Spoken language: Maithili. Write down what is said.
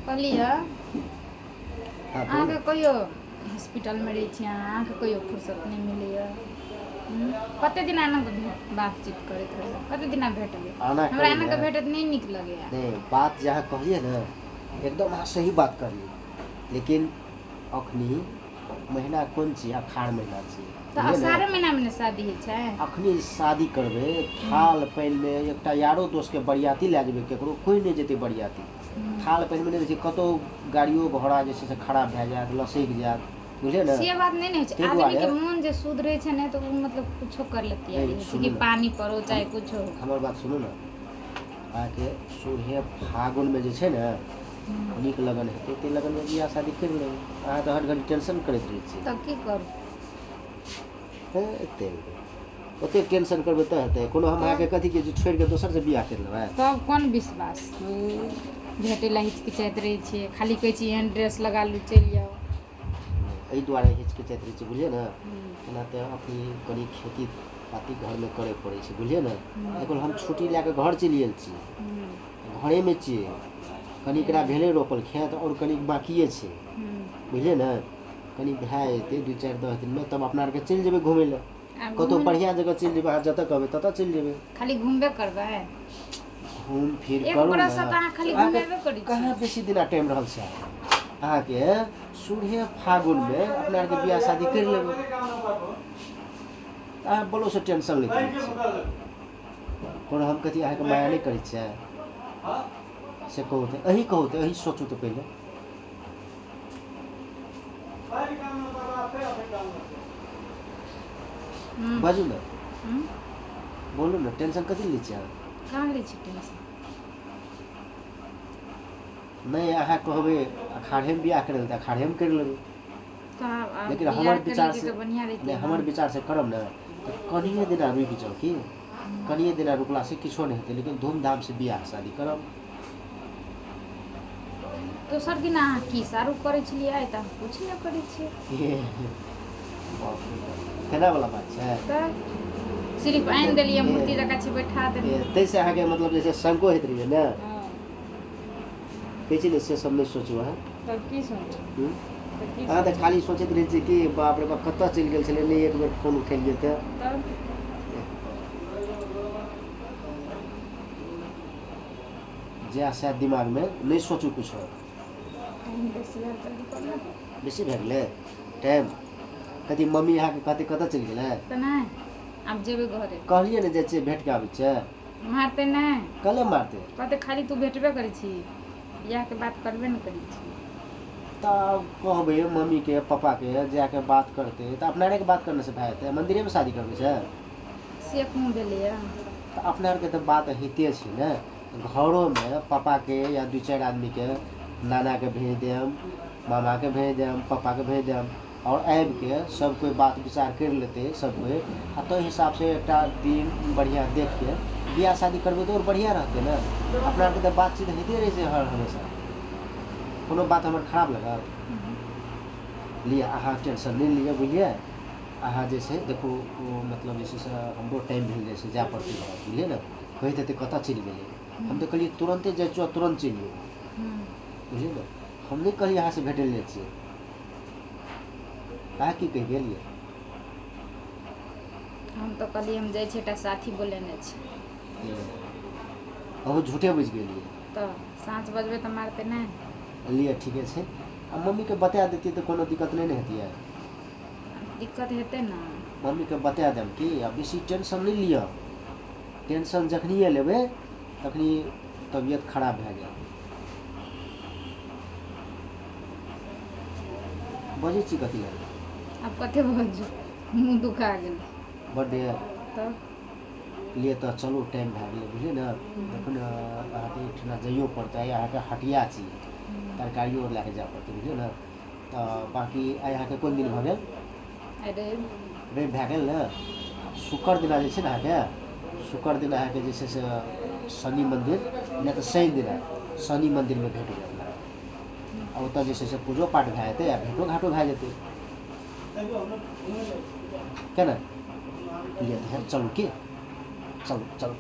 कहलिए हाँ अहाँके कहियो हॉस्पिटलमे रहै छी अहाँके कहियो फुर्सत नहीं मिलैया कते दिन आना बातचीत करैत रहे कते दिन भेटबै आना हमरा करिए। एना के भेटत नहीं नीक लगैया नहीं बात जहाँ कहिए ना एकदम अहाँ सही बात करिए, लेकिन अखनी महीना कोन छी अखाढ़ महीना छी तो अषाढ़े महीना में शादी होइ छै। अखनी शादी करबे थाल पानि में एकटा यारो दोस्त के बरियाती लै जेबे केकरो कोई नहीं जेते बरियाती थाल पानि में नहीं रहै छै कतौ गाड़ियो घोड़ा जे छै से खराब भए जायत लसैक जायत बुझलिए ना से बात नहीं छै आदमी के मन जे शुद्ध रहे छै ने तो वो मतलब कुछो कर लेती है जैसे कि पानी परो चाहे कुछो हमर बात सुनू ना आके सूर्य फागुन में जे छै ना नीक लगन हेतै ते लगन में बियाह शादी कर लेबै अहाँ तो हर घड़ी टेंशन करैत रहै छी तब की करू ओते टेंशन करबै तऽ हेतै कोनो हम अहाँके कथी के छोड़ि के दोसर से बियाह कर लेबै तब कोन विश्वास भेटे ला हिचकिचाइत रहै छियै खाली कहै छी एहन ड्रेस लगा लू चलि जाओ एहि दुआरे हिचकिचाइत रहै छी बुझलिए ना एना तऽ अखनी कनी खेती पाती घर में करे पड़ै छै बुझलिए ना एखन हम छुट्टी लए के घर चलि गेल छी घरे में छियै कनी एकरा भेले रोपल खेत और कनी बाकिए छै बुझलिए ना कनी भए जेतै 2-4-10 दिन में तब अपना आरके चलि जेबै घुमै लए कतौ बढ़िया जगह चलि जेबै अहाँ जतऽ कहबै ततऽ चलि जेबै खाली घूमबे करबै घूम फिर एक करू बरस तऽ अहाँ खाली घूमेबे करै छी कहाँ बेसी दिन टाइम रहल छै अहाँके सूर्य फागुन में अपना आरके बियाह शादी कर लेबै अहाँ बोलो से टेंशन लेते छियै कोनो हम कथी अहाँके माया नहीं करै छियै से कहू तऽ अहीं सोचू तऽ पहिले बाजू ना बोलू ना टेंशन कथी लै छियै अहाँ कहाँ लै छी टेंशन नहीं अहाँ कहबै अखाढ़े में बियाह करे तऽ अखाढ़े में कर लेबै लेकिन हमर विचार से नहीं हमर विचार से करब ना तो कनिए दिन रुकि जाओ कि कनिए दिन रुकला से किछो नहीं हेतै लेकिन धूमधाम से बियाह शादी करब दोसर दिन अहाँ की सारू करै छलियै तऽ कुछ नहीं करै छियै केना वाला बात छै तऽ सिर्फ आनि देलियै मूर्ति जकाँ छी बैठा देलियै तैसे अहाँके मतलब जैसे शंको होइत रहिए ना कहै छी ने से सब नहीं सोचू अहाँ तब की सोचू अहाँ तऽ खाली सोचैत रहै छियै कि बाप रे बाप कतऽ चलि गेल छलै नहीं एक बेर फोन उठेलियै तऽ तब जे शायद दिमाग में नहीं सोचू कुछ बेसी भए गेलै टाइम कथी मम्मी अहाँके कहते कतऽ चलि गेलै तऽ नहीं आब जेबै घरे कहलियै ने जे छै भेट के आबै छै मारते नहीं कले मारते कहते खाली तू भेटबे करै छी बियाह के बात करबे नहीं करै छी तब कहबै मम्मी के पापा के जाके बात करते तऽ अपना के बात करने से भए जेतै मंदिरे में शादी करबै छै से कहूँ भेलैया तऽ अपना आरके तऽ बात होइते छै ने घरों में पापा के या 2-4 आदमी के नाना के भेज देम मामा के भेज देम पापा के भेज देम और आबि के सब कोई बात विचार कर लेते सब कोई आ तो हिसाब से एक दिन बढ़िया देख के बियाह शादी करबै तो और बढ़िया रहते ना अपना आरके तऽ बातचीत होइते रहै छै हर हमेशा कोनो बात हमर खराब लगल लिअ अहाँ टेंशन नहीं लिअ बुझलिए अहाँ जे छै देखू मतलब जे छै से हमरो टाइम भेल जाइ छै जाय पड़तै घर बुझलिए ने कहैत हेतै कतऽ चलि गेलै हम तऽ कहलिए तुरंते जाइ छियौ तुरंत चलिए बुझलिए ने हम नहीं कहलिए अहाँ से भेटै ले छियै अहाँ की कहि गेलिए हम तो कहलिए हम जाइ छी एकटा साथी बोलेने छी अहूँ झूठे बुझि गेलिए तऽ साँझ बजबै तऽ मारते नहीं लिअ ठीके छै आ मम्मी के बता देतियै तऽ कोनो दिक्कत नहीं ने हेतियै दिक्कत हेतै ना मम्मी के बता देम कि अब बेसी टेंशन नहीं लिअ टेंशन जखनिए लेबै तखनी तबियत खराब भए जाएत बजै छी कथी लए आब कते बजू मुँह दुखा गेल बर्थडे तब लिए तऽ चलू टाइम भए गेलै बुझलिए ने एखन अहाँके एकठिना जाइयो पड़तै अहाँके हटिया छी तरकारियो लए के जाय पड़तै बुझलिए ने तऽ बाकी आइ अहाँके कोन दिन भऽ गेल अरे रवि भए गेल ने शुक्र दिना जे छै ने अहाँके शुक्र दिन अहाँके जे छै से शनि मन्दिर नहि तऽ शनि दिन शनि मन्दिरमे भेट गेल आ ओतऽ जे छै से पूजो पाठ भए जेतै आ भेटो घाटो भए जेतै केना लिअ तऽ चलू की चलू चलू